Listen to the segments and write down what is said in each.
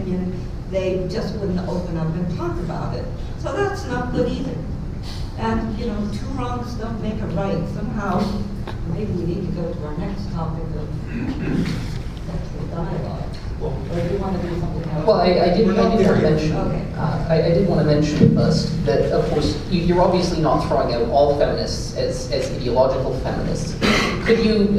opinion, they just wouldn't open up and talk about it. So that's not good either. And, two wrongs don't make a right. Somehow, maybe we need to go to our next topic of sexual dialogue. Or do you want to do something else? Well, I did want to mention. Okay. I did want to mention first that, of course, you're obviously not throwing out all feminists as ideological feminists. Could you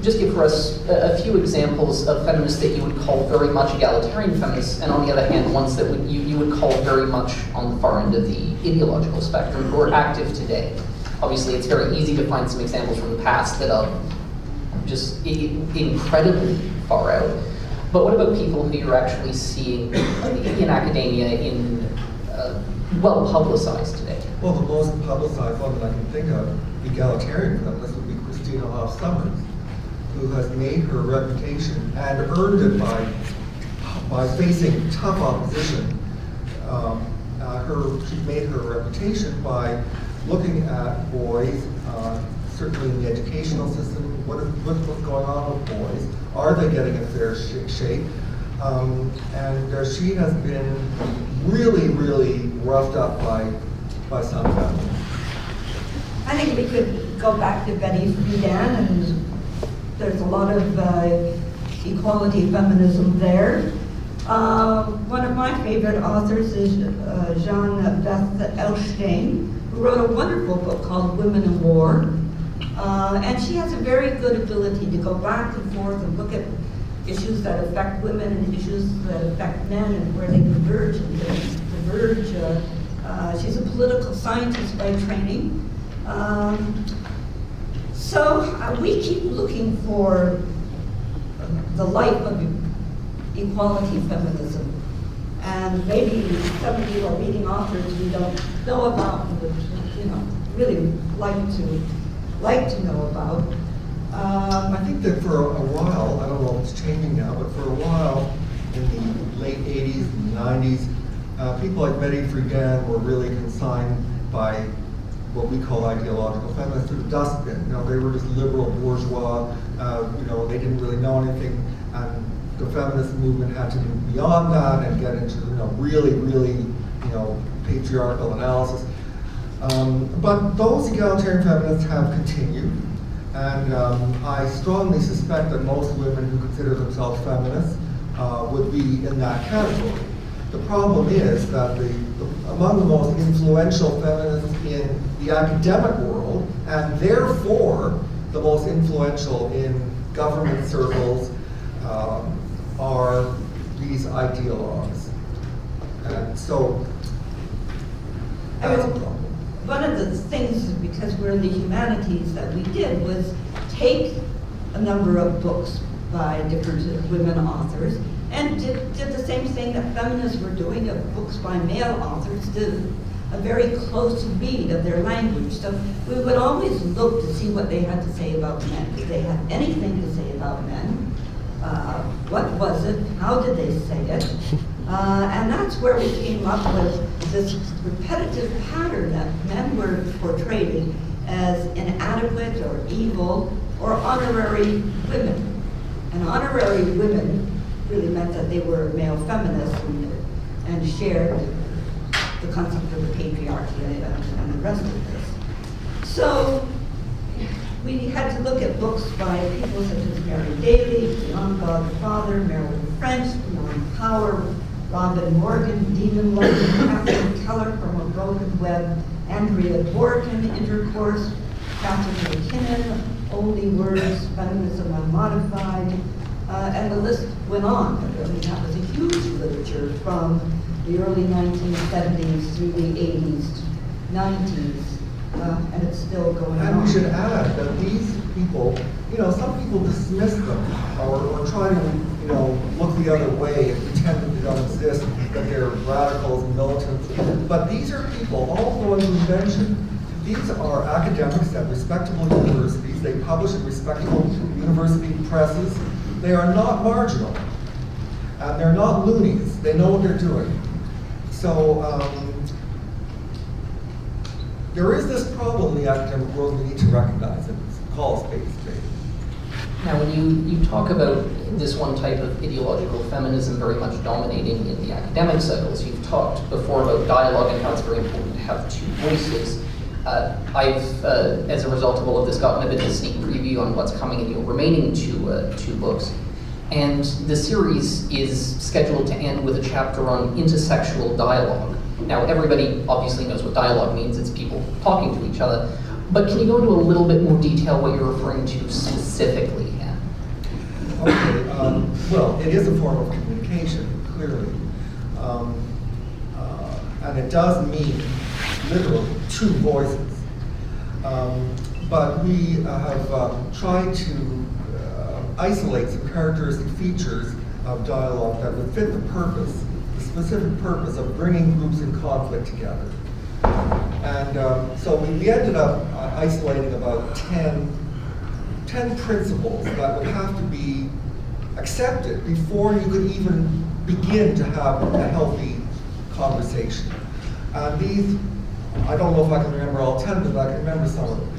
just give for us a few examples of feminists that you would call very much egalitarian feminists, and on the other hand, ones that you would call very much on the far end of the ideological spectrum, who are active today? Obviously, it's very easy to find some examples from the past that are just incredibly far out. But what about people who you're actually seeing in academia, well publicized today? Well, the most publicized one that I can think of, egalitarian feminist, would be Christina Hoff Sommers, who has made her reputation and earned it by facing tough opposition. She's made her reputation by looking at boys, certainly in the educational system, what's going on with boys? Are they getting a fair shake? And she has been really, really roughed up by some families. I think we could go back to Betty Friedan, and there's a lot of equality feminism there. One of my favorite authors is Jean-Beth Elstein, who wrote a wonderful book called Women in War. And she has a very good ability to go back and forth and look at issues that affect women and issues that affect men and where they converge and diverge. She's a political scientist by training. So we keep looking for the life of equality feminism. And maybe some of you are reading authors we don't know about, but really like to know about. I think that for a while, I don't know if it's changing now, but for a while in the late 80s and 90s, people like Betty Friedan were really consigned by what we call ideological feminists to the dustbin. They were just liberal bourgeois. They didn't really know anything, and the feminist movement had to move beyond that and get into really, really patriarchal analysis. But those egalitarian feminists have continued, and I strongly suspect that most women who consider themselves feminists would be in that category. The problem is that among the most influential feminists in the academic world, and therefore the most influential in government circles, are these ideologues. And so that's a problem. One of the things, because we're in the humanities, that we did was take a number of books by different women authors and did the same thing that feminists were doing, of books by male authors, did a very close read of their language. So we would always look to see what they had to say about men. If they had anything to say about men, what was it? How did they say it? And that's where we came up with this repetitive pattern that men were portrayed as inadequate or evil or honorary women. And honorary women really meant that they were male feminists and shared the concept of the patriarchy and the rest of this. So we had to look at books by people such as Mary Daly, Beyond God the Father, Marilyn French, Beyond Power, Robin Morgan, Demon London, Catherine Keller from A Broken Web, Andrea Dworkin, Intercourse, Catherine McKinnon, Only Words, Feminism Unmodified, and the list went on. I mean, that was a huge literature from the early 1970s through the 80s, 90s, and it's still going on. And we should add that these people, some people dismiss them or try to, look the other way and pretend that they don't exist, that they're radicals and militants. But these are people, all the ones we mentioned, these are academics at respectable universities. They publish in respectable university presses. They are not marginal. And they're not loonies. They know what they're doing. So there is this problem in the academic world we need to recognize, and call a spade a spade. Now, when you talk about this one type of ideological feminism very much dominating in the academic circles, you've talked before about dialogue and how it's very important to have two voices. I've, as a result of all of this, gotten a bit of a sneak preview on what's coming in your remaining two books. And the series is scheduled to end with a chapter on intersexual dialogue. Now, everybody obviously knows what dialogue means. It's people talking to each other. But can you go into a little bit more detail what you're referring to specifically, Anne? Okay, well, it is a form of communication, clearly. And it does mean literally two voices. But we have tried to isolate some characteristic features of dialogue that would fit the purpose, the specific purpose of bringing groups in conflict together. And so we ended up isolating about 10 principles that would have to be accepted before you could even begin to have a healthy conversation. These, I don't know if I can remember all 10 of them, but I can remember some of them.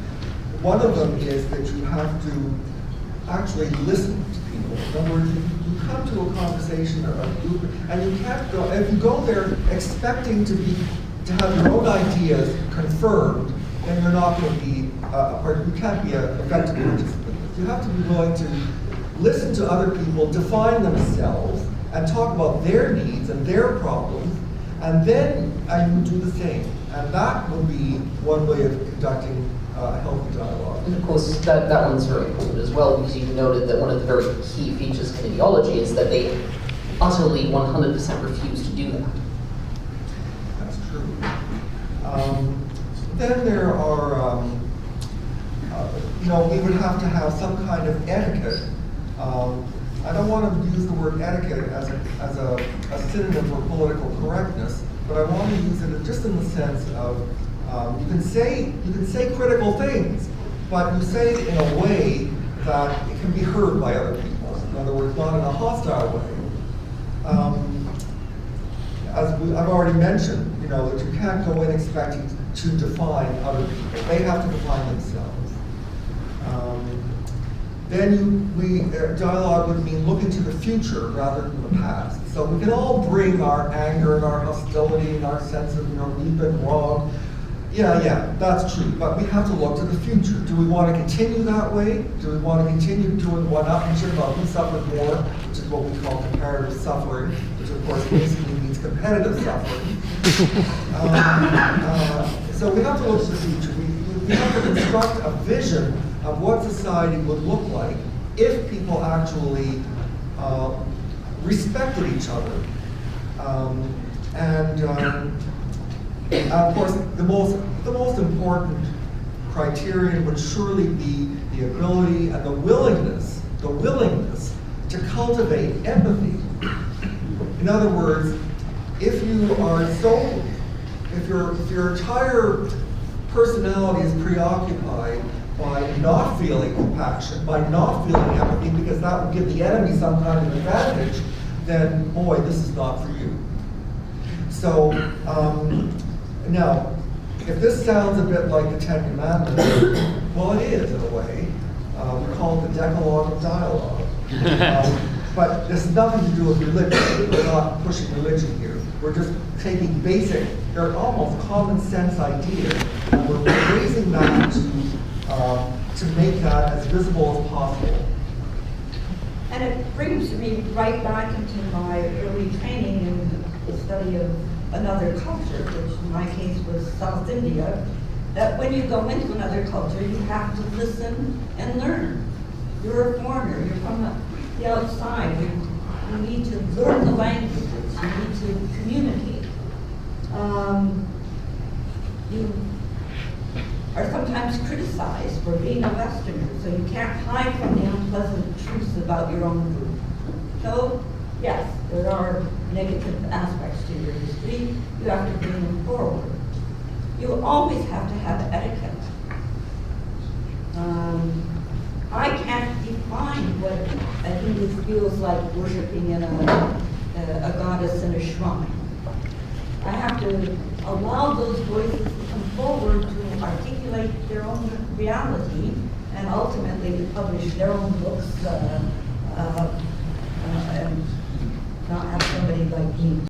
One of them is that you have to actually listen to people. In other words, you come to a conversation or a group, and you can't go, if you go there expecting to have your own ideas confirmed, then you're not going to be you can't be an effective participant. You have to be willing to listen to other people, define themselves, and talk about their needs and their problems, and then you do the same. And that would be one way of conducting a healthy dialogue. And of course, that one's very important as well, because you noted that one of the very key features of ideology is that they utterly 100% refuse to do that. That's true. Then there are, we would have to have some kind of etiquette. I don't want to use the word etiquette as a synonym for political correctness, but I want to use it just in the sense of you can say critical things, but you say it in a way that it can be heard by other people. In other words, not in a hostile way. As I've already mentioned, that you can't go in expecting to define other people. They have to define themselves. Then dialogue would mean looking to the future rather than the past. So we can all bring our anger and our hostility and our sense of, we've been wrong. Yeah, that's true. But we have to look to the future. Do we want to continue that way? Do we want to continue doing one-upmanship about who suffered more, which is what we call comparative suffering, which of course basically means competitive suffering. So we have to look to the future. We have to construct a vision of what society would look like if people actually respected each other. Of course, the most important criterion would surely be the ability and the willingness to cultivate empathy. In other words, if your entire personality is preoccupied by not feeling compassion, by not feeling empathy, because that would give the enemy some kind of advantage, then boy, this is not for you. So, now, if this sounds a bit like the Ten Commandments, well, it is in a way. We call it the Decalogue of Dialogue. But this has nothing to do with religion. We're not pushing religion here. We're just taking they're almost common sense ideas, and we're raising that to make that as visible as possible. And it brings me right back into my early training in the study of another culture, which in my case was South India, that when you go into another culture, you have to listen and learn. You're a foreigner, you're from the outside, you need to learn the languages, you need to communicate. You are sometimes criticized for being a Westerner, so you can't hide from the unpleasant truths about your own group. So, yes, there are negative aspects to your history. You have to bring them forward. You always have to have etiquette. I can't define what a Hindu feels like worshiping in a goddess in a shrine. I have to allow those voices to come forward to articulate their own reality and ultimately to publish their own books and not have